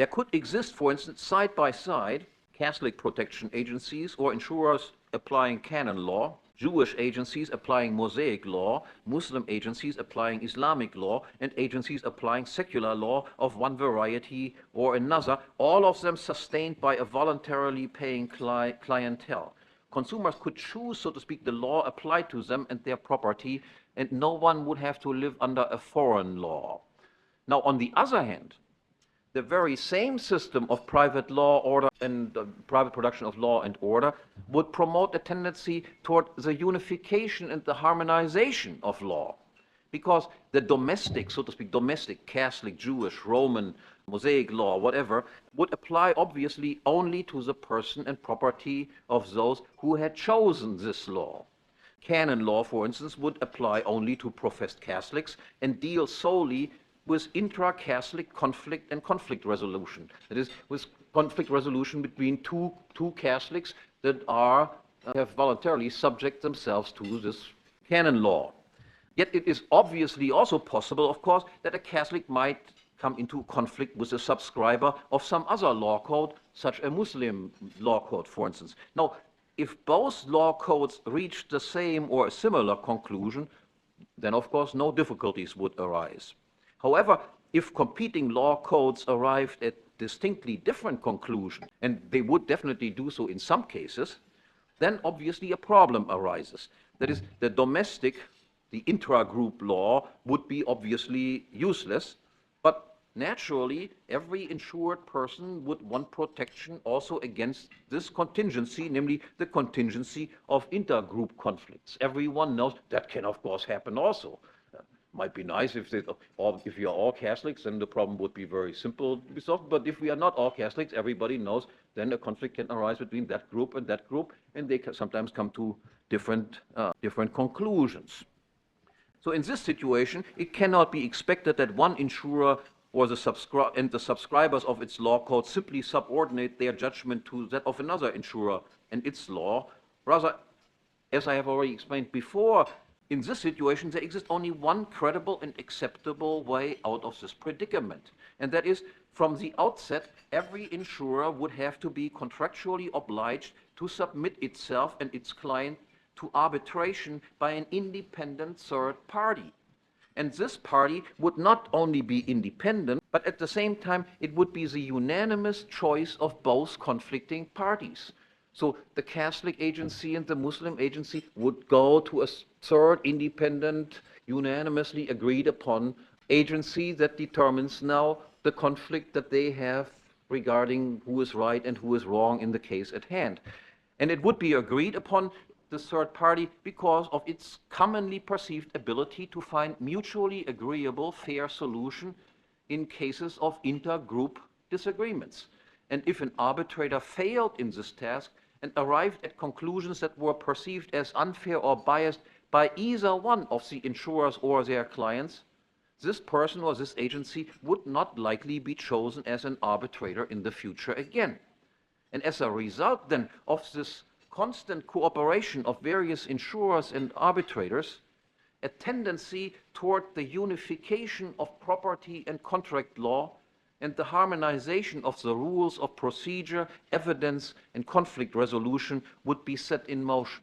There could exist, for instance, side by side, Catholic protection agencies or insurers applying canon law, Jewish agencies applying Mosaic law, Muslim agencies applying Islamic law, and agencies applying secular law of one variety or another, all of them sustained by a voluntarily paying clientele. Consumers could choose, so to speak, the law applied to them and their property, and no one would have to live under a foreign law. Now, on the other hand, the very same system of private law order and private production of law and order would promote a tendency toward the unification and the harmonization of law. Because the domestic, so to speak, domestic, Catholic, Jewish, Roman, Mosaic law, whatever, would apply obviously only to the person and property of those who had chosen this law. Canon law, for instance, would apply only to professed Catholics and deal solely with intra-Catholic conflict and conflict resolution. That is, with conflict resolution between two Catholics that have voluntarily subject themselves to this canon law. Yet it is obviously also possible, of course, that a Catholic might come into conflict with a subscriber of some other law code, such a Muslim law code, for instance. Now, if both law codes reach the same or a similar conclusion, then of course no difficulties would arise. However, if competing law codes arrived at distinctly different conclusions, and they would definitely do so in some cases, then obviously a problem arises. That is, the domestic, the intra-group law would be obviously useless, but naturally every insured person would want protection also against this contingency, namely the contingency of intergroup conflicts. Everyone knows that can of course happen also. Might be nice if we are all Catholics, then the problem would be very simple to be solved. But if we are not all Catholics, everybody knows, then a conflict can arise between that group, and they can sometimes come to different conclusions. So in this situation, it cannot be expected that one insurer or the subscribers of its law code simply subordinate their judgment to that of another insurer and its law. Rather, as I have already explained before, in this situation, there exists only one credible and acceptable way out of this predicament. And that is, from the outset, every insurer would have to be contractually obliged to submit itself and its client to arbitration by an independent third party. And this party would not only be independent, but at the same time, it would be the unanimous choice of both conflicting parties. So the Catholic agency and the Muslim agency would go to a third independent, unanimously agreed upon agency that determines now the conflict that they have regarding who is right and who is wrong in the case at hand. And it would be agreed upon, the third party, because of its commonly perceived ability to find mutually agreeable, fair solution in cases of intergroup disagreements. And if an arbitrator failed in this task and arrived at conclusions that were perceived as unfair or biased by either one of the insurers or their clients, this person or this agency would not likely be chosen as an arbitrator in the future again. And as a result then of this constant cooperation of various insurers and arbitrators, a tendency toward the unification of property and contract law and the harmonization of the rules of procedure, evidence, and conflict resolution would be set in motion.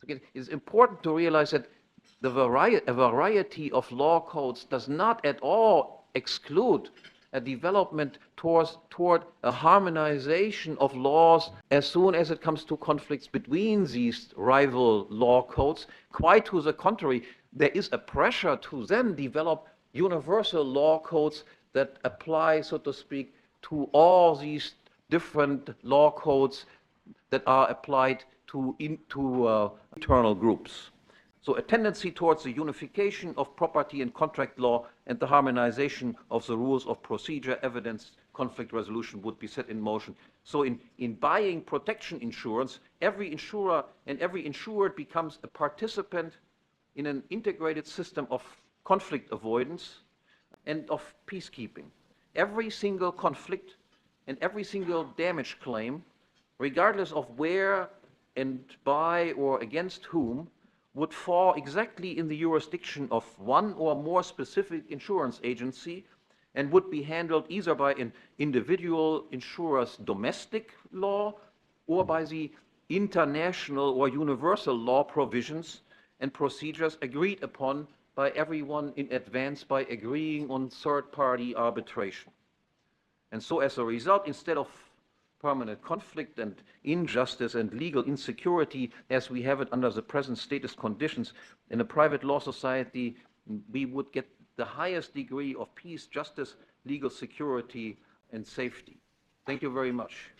Again, it is important to realize that a variety of law codes does not at all exclude a development toward a harmonization of laws as soon as it comes to conflicts between these rival law codes. Quite to the contrary, there is a pressure to then develop universal law codes that apply, so to speak, to all these different law codes that are applied to internal groups. So a tendency towards the unification of property and contract law and the harmonization of the rules of procedure, evidence, conflict resolution would be set in motion. So in buying protection insurance, every insurer and every insured becomes a participant in an integrated system of conflict avoidance and of peacekeeping. Every single conflict and every single damage claim, regardless of where and by or against whom, would fall exactly in the jurisdiction of one or more specific insurance agency and would be handled either by an individual insurer's domestic law or by the international or universal law provisions and procedures agreed upon by everyone in advance by agreeing on third-party arbitration. And so as a result, instead of permanent conflict and injustice and legal insecurity as we have it under the present status conditions in a private law society, we would get the highest degree of peace, justice, legal security, and safety. Thank you very much.